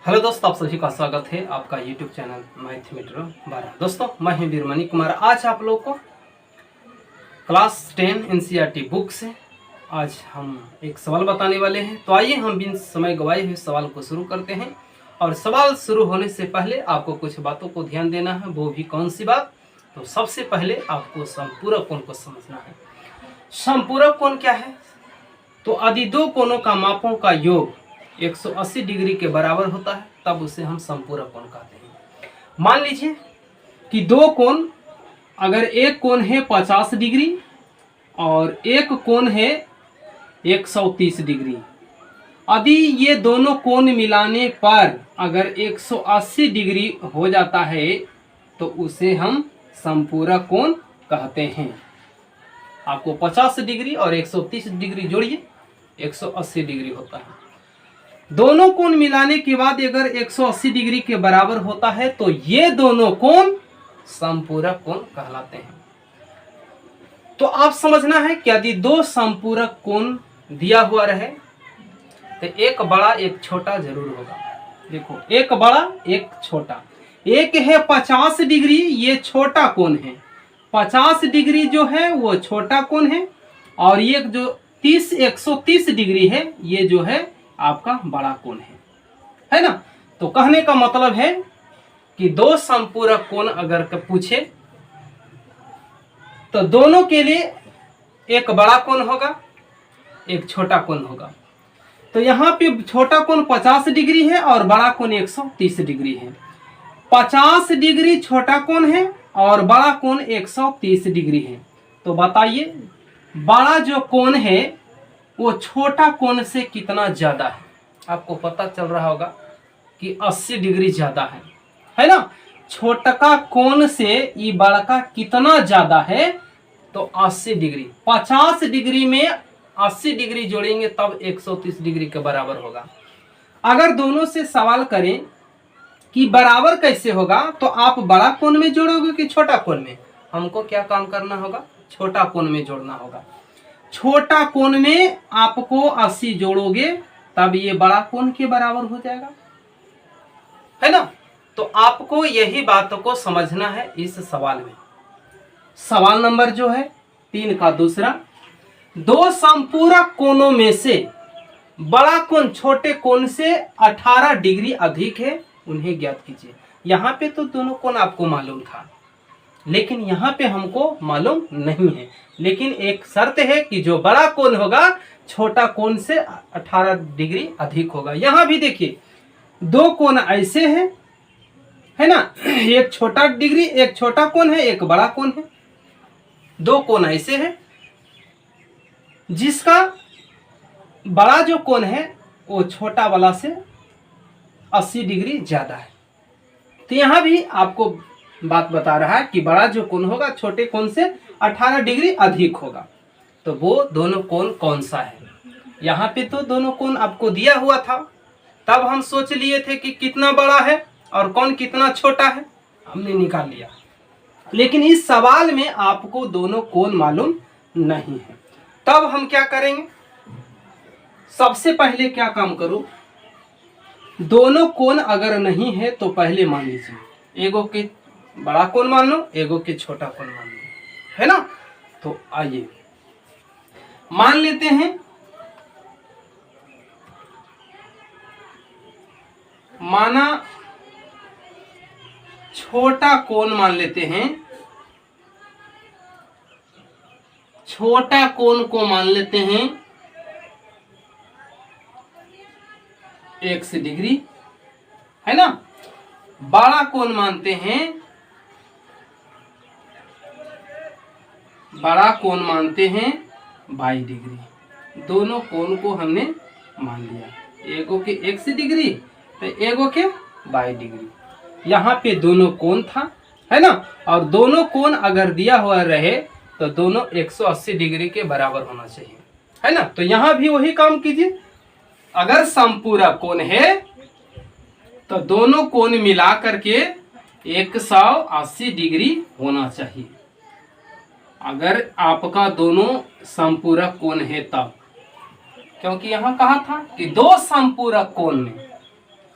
Hello दोस्तों, आप सभी का स्वागत है आपका यूट्यूब चैनल मैथमेटिक्स 12। दोस्तों, मैं हूं वीरमणि कुमार। आज आप लोग को क्लास 10 एनसीईआरटी बुक से आज हम एक सवाल बताने वाले हैं। तो आइए हम बिन समय गवाए हुए सवाल को शुरू करते हैं। और सवाल शुरू होने से पहले आपको कुछ बातों को ध्यान देना है। वो भी कौन सी बात? तो सबसे पहले आपको समपूरक कोण को समझना है। समपूरक कोण क्या है? तो यदि दो कोणों का मापों का योग 180 डिग्री के बराबर होता है तब उसे हम समपूरक कोण कहते हैं। मान लीजिए कि दो कोण, अगर एक कोण है 50 डिग्री और एक कोण है 130 डिग्री, यदि ये दोनों कोण मिलाने पर अगर 180 डिग्री हो जाता है तो उसे हम समपूरक कोण कहते हैं। आपको 50 डिग्री और 130 डिग्री जोड़िए, 180 डिग्री होता है। दोनों कोण मिलाने के बाद अगर 180 डिग्री के बराबर होता है तो ये दोनों कोण समपूरक कोण कहलाते हैं। तो आप समझना है कि यदि दो समपूरक कोण दिया हुआ रहे तो एक बड़ा एक छोटा जरूर होगा। देखो, एक बड़ा एक छोटा। एक है 50 डिग्री, ये छोटा कोण है। 50 डिग्री जो है वो छोटा कोण है और ये जो 130 डिग्री है ये जो है आपका बड़ा कोण है ना। तो कहने का मतलब है कि दो समपूरक कोण अगर पूछे तो दोनों के लिए एक बड़ा कोण होगा, एक छोटा कोण होगा। तो यहाँ पे छोटा कोण 50 डिग्री है और बड़ा कोण 130 डिग्री है। 50 डिग्री छोटा कोण है और बड़ा कोण 130 डिग्री है। तो बताइए बड़ा जो कोण है वो छोटा कोण से कितना ज्यादा है? आपको पता चल रहा होगा कि 80 डिग्री ज्यादा है ना। छोटा कोण से ये बड़ा का कितना ज्यादा है? तो 80 डिग्री। 50 डिग्री में 80 डिग्री जोड़ेंगे तब 130 डिग्री के बराबर होगा। अगर दोनों से सवाल करें कि बराबर कैसे होगा तो आप बड़ा कोण में जोड़ोगे कि छोटा कोण में? हमको क्या काम करना होगा? छोटा कोण में जोड़ना होगा। छोटा कोण में आपको 80 जोड़ोगे तब ये बड़ा कोण के बराबर हो जाएगा, है ना। तो आपको यही बातों को समझना है इस सवाल में। सवाल नंबर जो है 3 का दूसरा, दो समपूरक कोणों में से बड़ा कोण छोटे कोण से 18 डिग्री अधिक है, उन्हें ज्ञात कीजिए। यहाँ पे तो दोनों कोण आपको मालूम था, लेकिन यहाँ पे हमको मालूम नहीं है। लेकिन एक शर्त है कि जो बड़ा कोण होगा छोटा कोण से 18 डिग्री अधिक होगा। यहाँ भी देखिए दो कोण ऐसे हैं, है ना। एक छोटा डिग्री, एक छोटा कोण है, एक बड़ा कोण है। दो कोण ऐसे हैं जिसका बड़ा जो कोण है वो छोटा वाला से 80 डिग्री ज्यादा है। तो यहाँ भी आपको बात बता रहा है कि बड़ा जो कोण होगा छोटे कोण से 18 डिग्री अधिक होगा। तो वो दोनों कोण कौन सा है? यहाँ पे तो दोनों कोण आपको दिया हुआ था, तब हम सोच लिए थे कि कितना बड़ा है और कौन कितना छोटा है, हमने निकाल लिया। लेकिन इस सवाल में आपको दोनों कोण मालूम नहीं है। तब हम क्या करेंगे? सबसे पहले क्या काम करूं? दोनों कोण अगर नहीं है तो पहले मान लीजिए एगो के बड़ा कोण मान लो, एगो के छोटा कोण मान लो, है ना। तो आइए मान लेते हैं, माना छोटा कोण मान लेते हैं। छोटा कोण को मान लेते हैं 1 डिग्री, है ना। बड़ा कोण मानते हैं, बड़ा कोण मानते हैं 22 डिग्री। दोनों कोण को हमने मान लिया, एगो के 1 डिग्री तो एगो के 22 डिग्री। यहाँ पे दोनों कोण था, है ना। और दोनों कोण अगर दिया हुआ रहे तो दोनों 180 डिग्री के बराबर होना चाहिए, है ना। तो यहाँ भी वही काम कीजिए। अगर समपूरक कोण है तो दोनों कोण मिला करके 180 डिग्री होना चाहिए। अगर आपका दोनों समपूरक कोण है तब, क्योंकि यहाँ कहा था कि दो समपूरक कोण में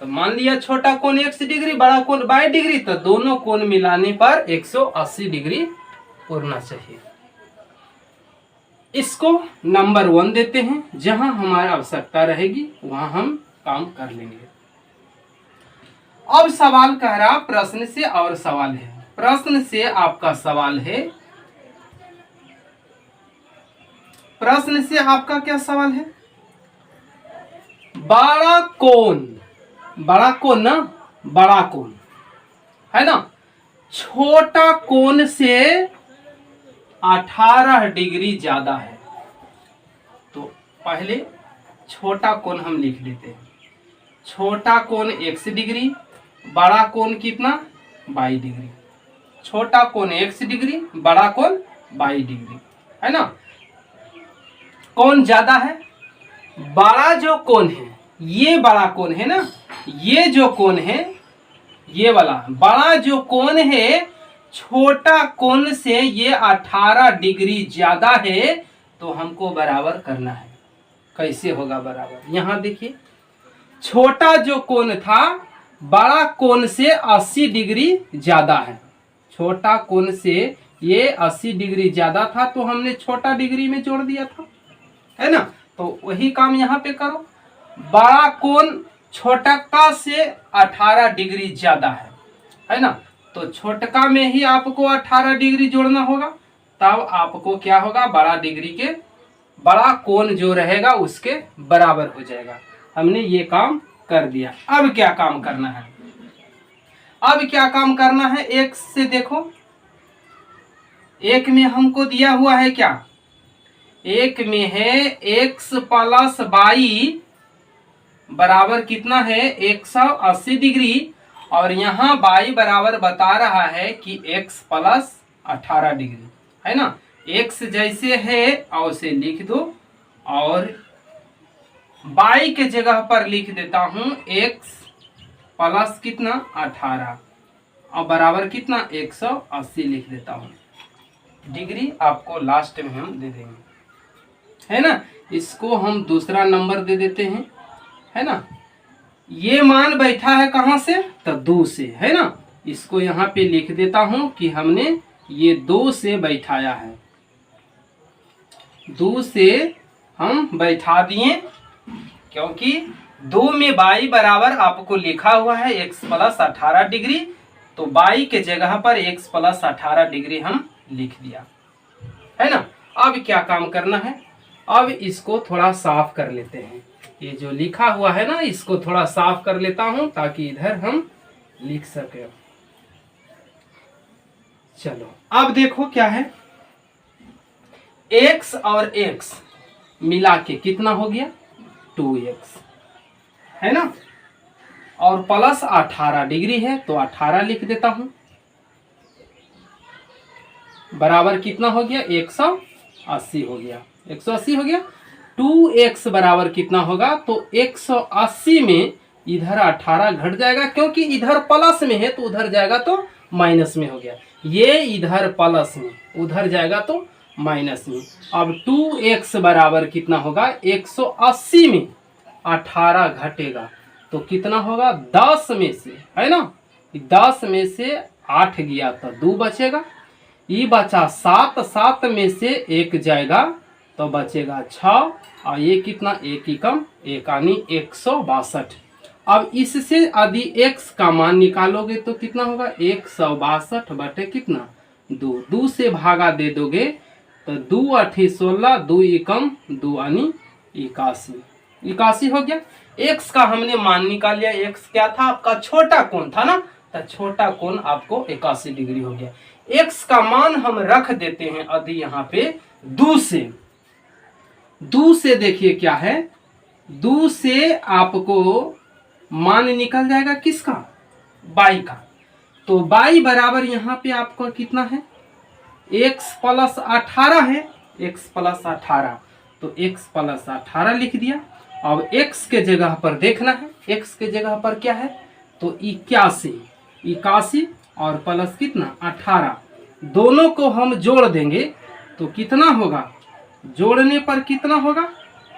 तो मान लिया छोटा कोण x डिग्री, बड़ा कोण y डिग्री, तो दोनों कोण मिलाने पर 180 डिग्री होना चाहिए। इसको नंबर 1 देते हैं, जहां हमारी आवश्यकता रहेगी वहां हम काम कर लेंगे। अब सवाल कह रहा, प्रश्न से और सवाल है। प्रश्न से आपका सवाल है, प्रश्न से आपका क्या सवाल है? बड़ा कोण, बड़ा कोण ना, बड़ा कोण है ना, छोटा कोण से 18 डिग्री ज्यादा है। तो पहले छोटा कोण हम लिख लेते हैं। छोटा कोण x डिग्री, बड़ा कोण कितना? y degree. छोटा कोण x डिग्री, बड़ा कोण y डिग्री, है ना। कौन ज्यादा है? बड़ा जो कोण है, ये बड़ा कोण है ना, ये जो कोण है, ये वाला बड़ा जो कोण है, छोटा कोण से ये 18 डिग्री ज्यादा है, तो हमको बराबर करना है। कैसे होगा बराबर? यहां देखिए, छोटा जो कोण था बड़ा कोण से 80 डिग्री ज्यादा है। छोटा कोण से ये 80 डिग्री ज्यादा था, तो हमने छोटा डिग्री में जोड़ दिया था, है ना। तो वही काम यहाँ पे करो। बड़ा कोण छोटका से 18 डिग्री ज्यादा है ना। तो छोटका में ही आपको 18 डिग्री जोड़ना होगा, तब आपको क्या होगा? बड़ा डिग्री के, बड़ा कोण जो रहेगा उसके बराबर हो जाएगा। हमने ये काम कर दिया। अब क्या काम करना है? अब क्या काम करना है? एक से देखो, एक में हमको दिया हुआ है क्या? एक में है x प्लस y बराबर कितना है? 180 डिग्री, और यहाँ y बराबर बता रहा है कि x प्लस 18 डिग्री, है ना। x जैसे है वैसे लिख दो, और y के जगह पर लिख देता हूं x प्लस कितना? 18, और बराबर कितना? 180 लिख देता हूं। डिग्री आपको लास्ट में हम दे देंगे, है ना। इसको हम दूसरा नंबर दे देते हैं, है ना। ये मान बैठा है कहां से? तो 2 से, है ना। इसको यहाँ पे लिख देता हूं कि हमने ये 2 से बैठाया है। 2 से हम बैठा दिए, क्योंकि 2 में y बराबर आपको लिखा हुआ है x प्लस 18 डिग्री, तो y के जगह पर x प्लस 18 डिग्री हम लिख दिया, है ना। अब क्या काम करना है? अब इसको थोड़ा साफ कर लेते हैं। ये जो लिखा हुआ है ना, इसको थोड़ा साफ कर लेता हूं, ताकि इधर हम लिख सके। चलो अब देखो क्या है, x और x मिला के कितना हो गया? 2x, है ना। और प्लस 18 डिग्री है, तो 18 लिख देता हूं, बराबर कितना हो गया? 180 हो गया। 180 हो गया। 2x बराबर कितना होगा? तो 180 में इधर 18 घट जाएगा, क्योंकि इधर प्लस में है तो उधर जाएगा तो माइनस में हो गया। ये इधर प्लस में, उधर जाएगा तो माइनस में। अब 2x बराबर कितना होगा? 180 में 18 घटेगा तो कितना होगा? 10 में से, है ना, 10 में से 8 गया तो 2 बचेगा। ये बचा 7, 7 में से 1 जाएगा तो बचेगा 6, और ये कितना? 1 ही कम 1, यानी 162। अब इससे यदि x का मान निकालोगे तो कितना होगा? 162 बटे कितना? 2। 2 से भागा दे दोगे तो 2 8 16, 2 एकम 2, यानी 81। 81 हो गया। x का हमने मान निकाल लिया। x क्या था? आपका छोटा कोण था ना, तो छोटा कोण आपको 81 डिग्री हो गया। x का मान हम रख देते हैं यदि यहाँ पे 2 से। 2 से देखिए क्या है, 2 से आपको मान निकल जाएगा किसका? y का। तो y बराबर यहाँ पे आपको कितना है? x प्लस 18 है। x प्लस 18, तो x प्लस 18 लिख दिया। अब x के जगह पर देखना है, x के जगह पर क्या है? तो 81, 81 और प्लस कितना? 18, दोनों को हम जोड़ देंगे तो कितना होगा? जोड़ने पर कितना होगा?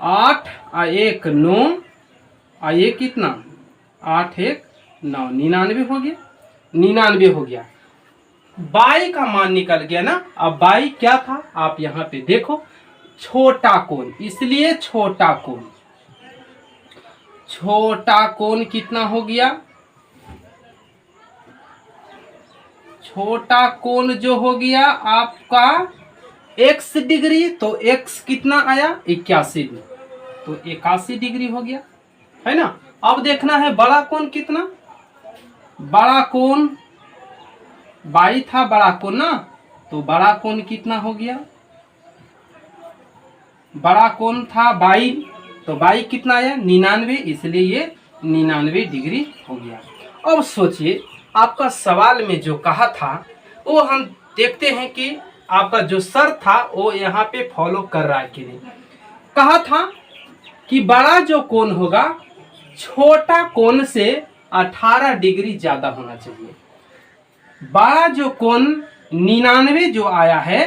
8 और 1 9, और ये कितना? 8 1 9, 99 हो गया, 99 हो गया। बाई का मान निकल गया ना। अब बाई क्या था आप यहाँ पे देखो, छोटा कोण, इसलिए छोटा कोण, छोटा कोण कितना हो गया, छोटा कोण जो हो गया आपका x डिग्री, तो x कितना आया 81 डिग्री, तो 81 डिग्री हो गया, है ना। अब देखना है बड़ा कोण कितना, बड़ा कोण बाई था बड़ा कोण ना, तो बड़ा कोण कितना हो गया, बड़ा कोण था बाई, तो बाई कितना आया 99, इसलिए ये 99 डिग्री हो गया। अब सोचिए आपका सवाल में जो कहा था वो हम देखते हैं कि आपका जो सर था वो यहाँ पे फॉलो कर रहा है कि नहीं। कहा था कि बड़ा जो कोण होगा छोटा कोण से 18 डिग्री ज्यादा होना चाहिए। बड़ा जो कोण 99 जो आया है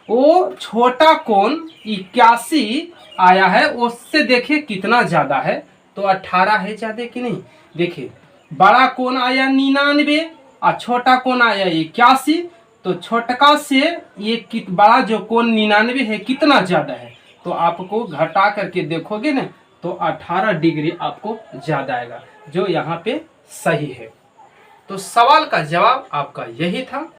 वो छोटा कोण 81 आया है, उससे देखिए कितना ज्यादा है, तो 18 है ज्यादा कि नहीं। देखिए बड़ा कोण आया 99 और छोटा कोण आया 81, तो छोटका से ये बड़ा जो कोण 99 है कितना ज्यादा है, तो आपको घटा करके देखोगे ना तो 18 डिग्री आपको ज्यादा आएगा, जो यहाँ पे सही है। तो सवाल का जवाब आपका यही था।